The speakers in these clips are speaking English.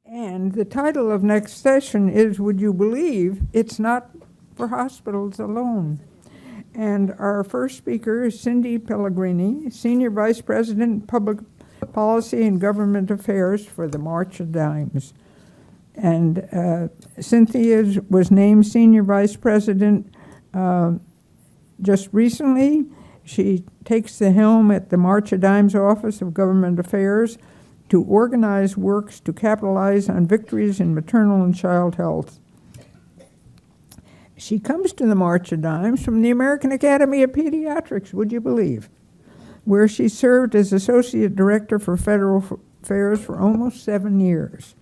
And the title of next session is, Would You Believe It's Not for Hospitals Alone? And our first speaker is Cindy Pellegrini, Senior Vice President, Public Policy and Government Affairs for the March of Dimes. And Cynthia was named Senior Vice President just recently. She takes the helm at the March of Dimes Office of Government Affairs to organize works to capitalize on victories in maternal and child health. She comes to the March of Dimes from the American Academy of Pediatrics, would you believe, where she served as Associate Director for Federal Affairs for almost 7 years.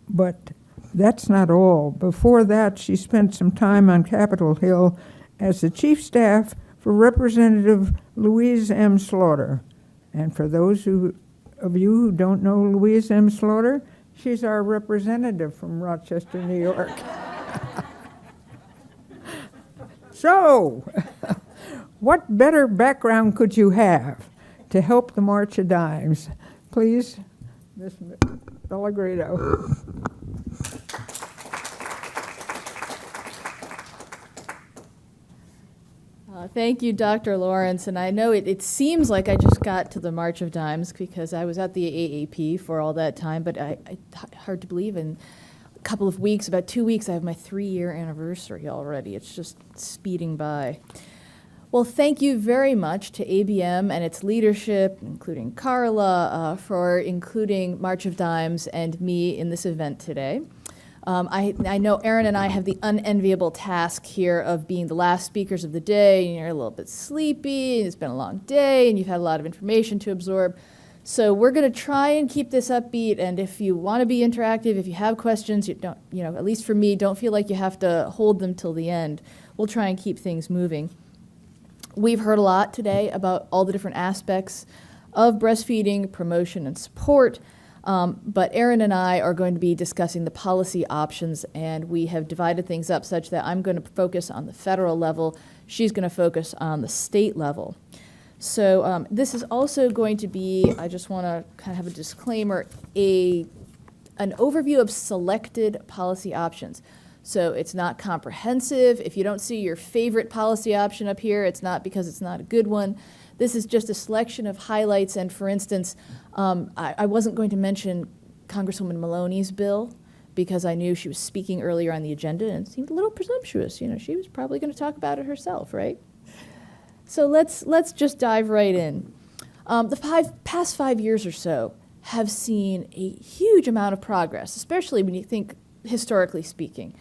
But that's not all. Before that, she spent some time on Capitol Hill as the Chief Staff for Representative Louise M. Slaughter. And for those of you who don't know Louise M. Slaughter, she's our representative from Rochester, New York. So, what better background could you have to help the March of Dimes? Please, Ms. Pellegrino. Thank you, Dr. Lawrence. And I know it seems like I just got to the March of Dimes because I was at the AAP for all that time, but hard to believe in a couple of weeks, about 2 weeks, I have my 3-year anniversary already. It's just speeding by. Well, thank you very much to ABM and its leadership, including Carla, for including March of Dimes and me in this event today. I know Erin and I have the unenviable task here of being the last speakers of the day, and you're a little bit sleepy, and it's been a long day, and you've had a lot of information to absorb. So we're going to try and keep this upbeat, and if you want to be interactive, if you have questions, you don't, at least for me, don't feel like you have to hold them till the end. We'll try and keep things moving. We've heard a lot today about all the different aspects of breastfeeding, promotion, and support. But Erin and I are going to be discussing the policy options, and we have divided things up such that I'm going to focus on the federal level. She's going to focus on the state level. So this is also going to be, I just want to kind of have a disclaimer, an overview of selected policy options. So it's not comprehensive. If you don't see your favorite policy option up here, it's not because it's not a good one. This is just a selection of highlights, and for instance, I wasn't going to mention Congresswoman Maloney's bill because I knew she was speaking earlier on the agenda and it seemed a little presumptuous. She was probably going to talk about it herself, right? So let's just dive right in. The past 5 years or so have seen a huge amount of progress, especially when you think historically speaking,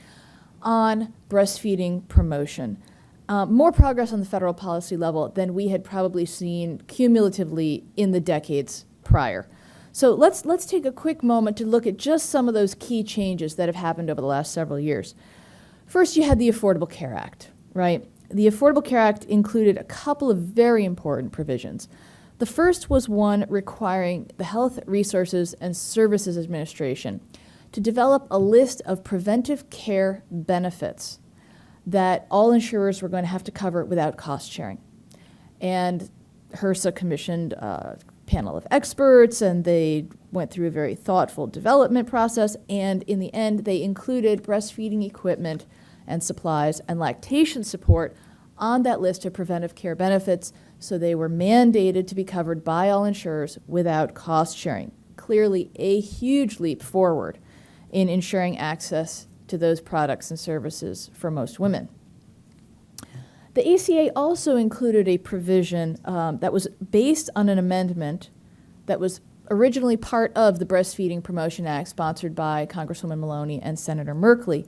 on breastfeeding promotion. More progress on the federal policy level than we had probably seen cumulatively in the decades prior. So let's take a quick moment to look at just some of those key changes that have happened over the last several years. First, you had the Affordable Care Act, right? The Affordable Care Act included a couple of very important provisions. The first was one requiring the Health Resources and Services Administration to develop a list of preventive care benefits that all insurers were going to have to cover without cost sharing. And HRSA commissioned a panel of experts, and they went through a very thoughtful development process, and in the end, they included breastfeeding equipment and supplies and lactation support on that list of preventive care benefits, so they were mandated to be covered by all insurers without cost sharing. Clearly a huge leap forward in ensuring access to those products and services for most women. The ACA also included a provision that was based on an amendment that was originally part of the Breastfeeding Promotion Act sponsored by Congresswoman Maloney and Senator Merkley,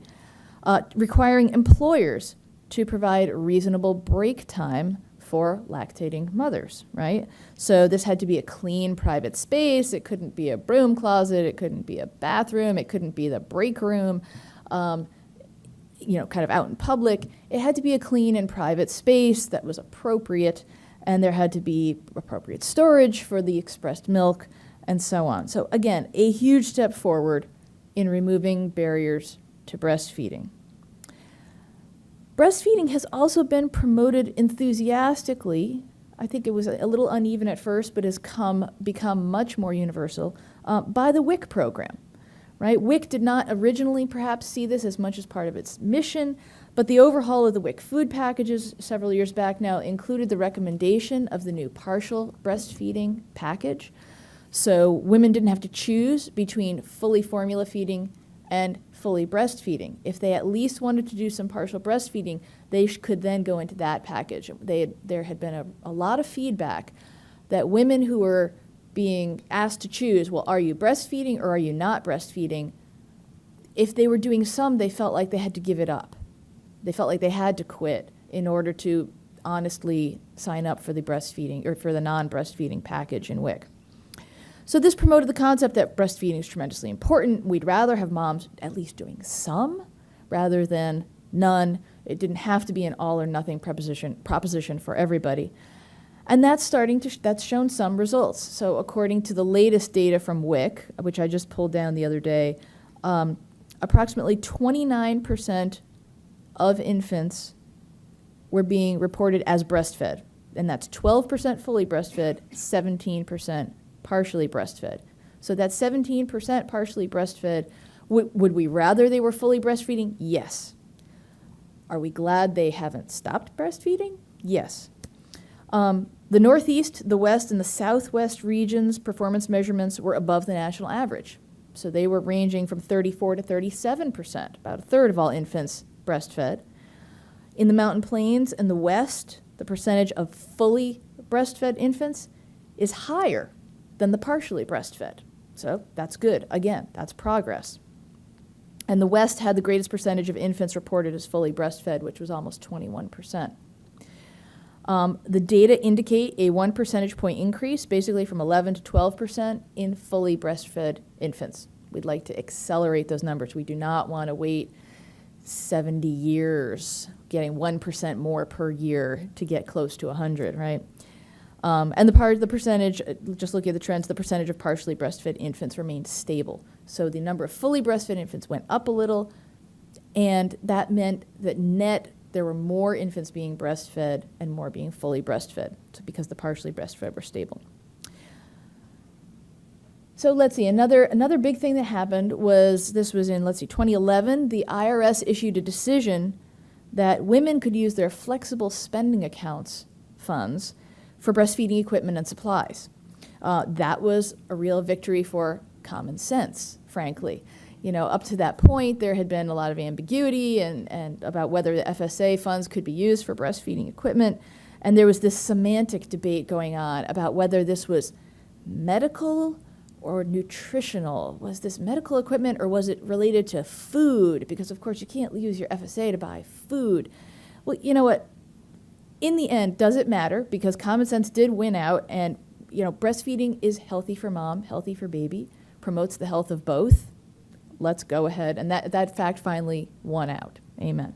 requiring employers to provide reasonable break time for lactating mothers, right? So this had to be a clean private space. It couldn't be a broom closet. It couldn't be a bathroom. It couldn't be the break room. Kind of out in public. It had to be a clean and private space that was appropriate, and there had to be appropriate storage for the expressed milk, and so on. So again, a huge step forward in removing barriers to breastfeeding. Breastfeeding has also been promoted enthusiastically. I think it was a little uneven at first, but has become much more universal by the WIC program. right? WIC did not originally perhaps see this as much as part of its mission, but the overhaul of the WIC food packages several years back now included the recommendation of the new partial breastfeeding package. So women didn't have to choose between fully formula feeding and fully breastfeeding. If they at least wanted to do some partial breastfeeding, they could then go into that package. There had been a lot of feedback that women who were being asked to choose, well, are you breastfeeding or are you not breastfeeding? If they were doing some, they felt like they had to give it up. They felt like they had to quit in order to honestly sign up for the breastfeeding or for the non-breastfeeding package in WIC. So this promoted the concept that breastfeeding is tremendously important. We'd rather have moms at least doing some rather than none. It didn't have to be an all or nothing proposition for everybody. And that's shown some results. So according to the latest data from WIC, which I just pulled down the other day, approximately 29% of infants were being reported as breastfed. And that's 12% fully breastfed, 17% partially breastfed. So that 17% partially breastfed, would we rather they were fully breastfeeding? Yes. Are we glad they haven't stopped breastfeeding? Yes. The Northeast, the West, and the Southwest regions' performance measurements were above the national average. So they were ranging from 34 to 37%, about a third of all infants breastfed. In the Mountain Plains and the West, the percentage of fully breastfed infants is higher than the partially breastfed. So that's good. Again, that's progress. And the West had the greatest percentage of infants reported as fully breastfed, which was almost 21%. The data indicate a 1 percentage point increase, basically from 11 to 12% in fully breastfed infants. We'd like to accelerate those numbers. We do not want to wait 70 years, getting 1% more per year to get close to 100, right? And the percentage, just looking at the trends, the percentage of partially breastfed infants remained stable. So the number of fully breastfed infants went up a little, and that meant that net there were more infants being breastfed and more being fully breastfed, so because the partially breastfed were stable. So let's see, another big thing that happened was, this was in, 2011, the IRS issued a decision that women could use their flexible spending accounts funds for breastfeeding equipment and supplies. That was a real victory for common sense, frankly. You know, up to that point, there had been a lot of ambiguity and about whether the FSA funds could be used for breastfeeding equipment. And there was this semantic debate going on about whether this was medical or nutritional. Was this medical equipment or was it related to food? Because, of course, you can't use your FSA to buy food. Well, you know what? In the end, does it matter? Because common sense did win out. And, you know, breastfeeding is healthy for mom, healthy for baby, promotes the health of both. Let's go ahead. And that fact finally won out. Amen.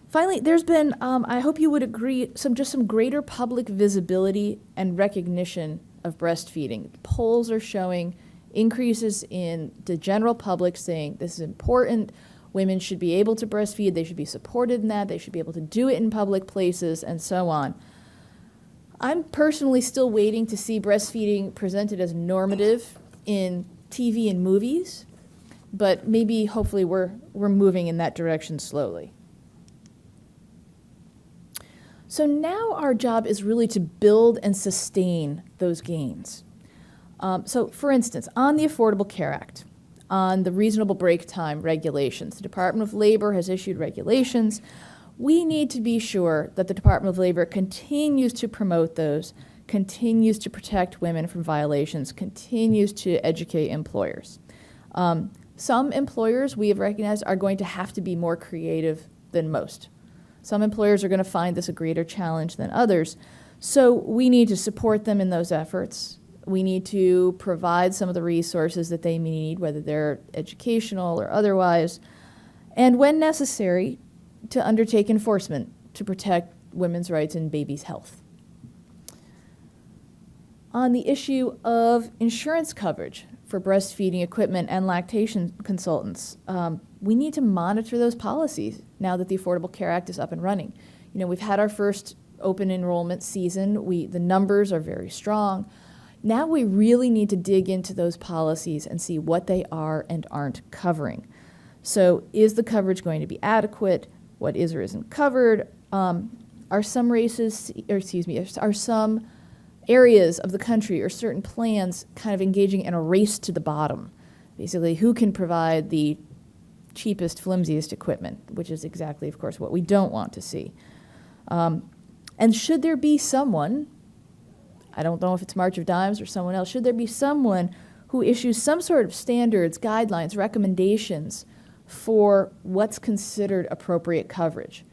Finally, there's been, I hope you would agree, some greater public visibility and recognition of breastfeeding. Polls are showing increases in the general public saying this is important. Women should be able to breastfeed. They should be supported in that. They should be able to do it in public places and so on. I'm personally still waiting to see breastfeeding presented as normative in TV and movies. But maybe, hopefully, we're moving in that direction slowly. So now our job is really to build and sustain those gains. So, for instance, on the Affordable Care Act, on the reasonable break time regulations, the Department of Labor has issued regulations. We need to be sure that the Department of Labor continues to promote those, continues to protect women from violations, continues to educate employers. Some employers we have recognized are going to have to be more creative than most. Some employers are going to find this a greater challenge than others. So we need to support them in those efforts. We need to provide some of the resources that they need, whether they're educational or otherwise, and when necessary, to undertake enforcement to protect women's rights and babies' health. On the issue of insurance coverage for breastfeeding equipment and lactation consultants, we need to monitor those policies now that the Affordable Care Act is up and running. You know, we've had our first open enrollment season. The numbers are very strong. Now we really need to dig into those policies and see what they are and aren't covering. So is the coverage going to be adequate? What is or isn't covered? Are some are some areas of the country or certain plans kind of engaging in a race to the bottom? Basically, who can provide the cheapest, flimsiest equipment, which is exactly, of course, what we don't want to see. And should there be someone, I don't know if it's March of Dimes or someone else, should there be someone who issues some sort of standards, guidelines, recommendations for what's considered appropriate coverage?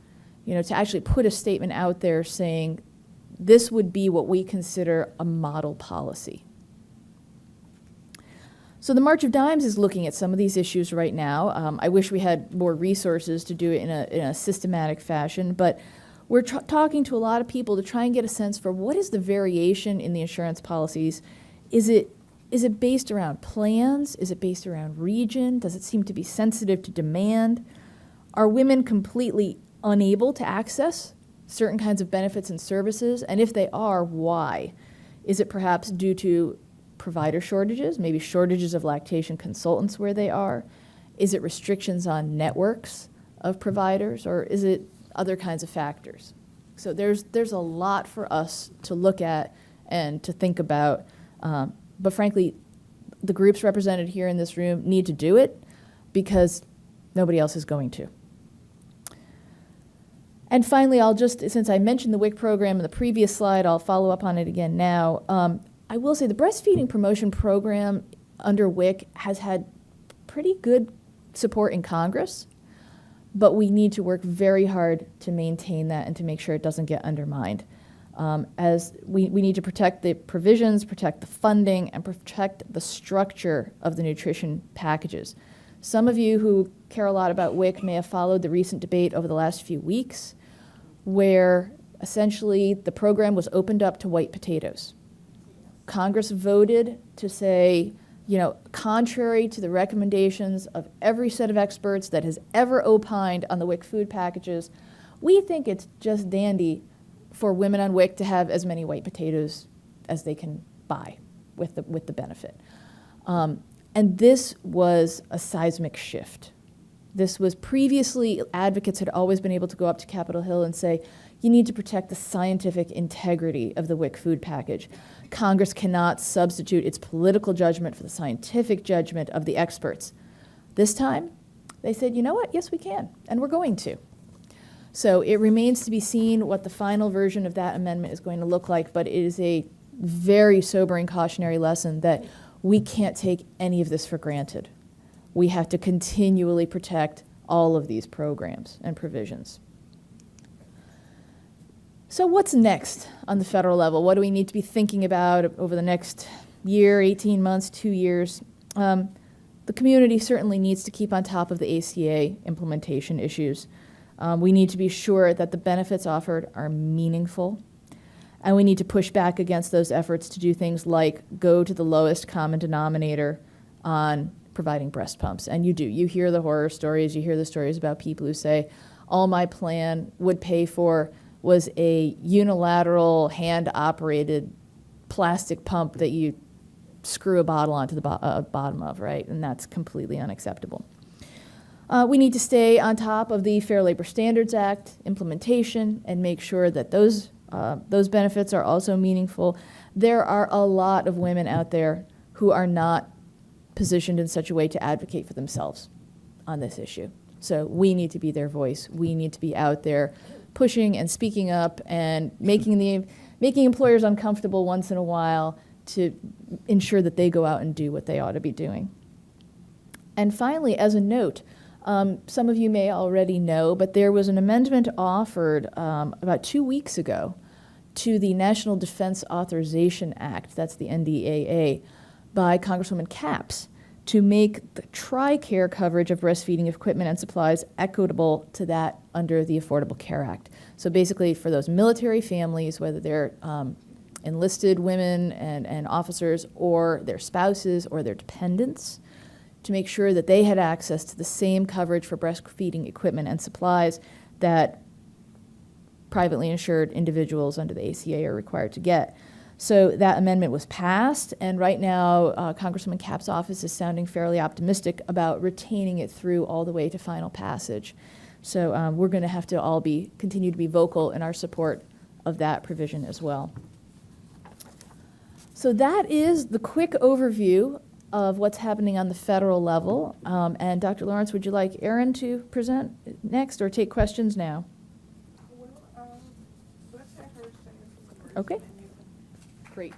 You know, to actually put a statement out there saying, this would be what we consider a model policy. So the March of Dimes is looking at some of these issues right now. I wish we had more resources to do it in a systematic fashion, but we're talking to a lot of people to try and get a sense for what is the variation in the insurance policies. Is it based around plans? Is it based around region? Does it seem to be sensitive to demand? Are women completely unable to access certain kinds of benefits and services? And if they are, why? Is it perhaps due to provider shortages, maybe shortages of lactation consultants where they are? Is it restrictions on networks of providers, or is it other kinds of factors? So there's a lot for us to look at and to think about. But frankly, the groups represented here in this room need to do it because nobody else is going to. And finally, since I mentioned the WIC program in the previous slide, I'll follow up on it again now. I will say the breastfeeding promotion program under WIC has had pretty good support in Congress, but we need to work very hard to maintain that and to make sure it doesn't get undermined. As we need to protect the provisions, protect the funding, and protect the structure of the nutrition packages. Some of you who care a lot about WIC may have followed the recent debate over the last few weeks, where essentially the program was opened up to white potatoes. Congress voted to say, you know, contrary to the recommendations of every set of experts that has ever opined on the WIC food packages, we think it's just dandy for women on WIC to have as many white potatoes as they can buy with the benefit. And this was a seismic shift. This was previously, advocates had always been able to go up to Capitol Hill and say, you need to protect the scientific integrity of the WIC food package. Congress cannot substitute its political judgment for the scientific judgment of the experts. This time, they said, you know what, yes we can, and we're going to. So it remains to be seen what the final version of that amendment is going to look like, but it is a very sobering cautionary lesson that we can't take any of this for granted. We have to continually protect all of these programs and provisions. So what's next on the federal level? What do we need to be thinking about over the next year, 18 months, 2 years? The community certainly needs to keep on top of the ACA implementation issues. We need to be sure that the benefits offered are meaningful, and we need to push back against those efforts to do things like go to the lowest common denominator on providing breast pumps. And you do. You hear the horror stories. You hear the stories about people who say, all my plan would pay for was a unilateral hand-operated plastic pump that you screw a bottle onto the bottom of, right? And that's completely unacceptable. We need to stay on top of the Fair Labor Standards Act implementation and make sure that those benefits are also meaningful. There are a lot of women out there who are not positioned in such a way to advocate for themselves on this issue. So we need to be their voice. We need to be out there pushing and speaking up and making employers uncomfortable once in a while to ensure that they go out and do what they ought to be doing. And finally, as a note, some of you may already know, but there was an amendment offered about 2 weeks ago to the National Defense Authorization Act, that's the NDAA, by Congresswoman Capps to make the TRICARE coverage of breastfeeding equipment and supplies equitable to that under the Affordable Care Act. So basically for those military families, whether they're enlisted women and officers or their spouses or their dependents, to make sure that they had access to the same coverage for breastfeeding equipment and supplies that privately insured individuals under the ACA are required to get. So that amendment was passed, and right now Congresswoman Capp's office is sounding fairly optimistic about retaining it through all the way to final passage. So we're going to have to all continue to be vocal in our support of that provision as well. So that is the quick overview of what's happening on the federal level. And Dr. Lawrence, would you like Erin to present next or take questions now? Well, let's have her say a few words. Okay. Great.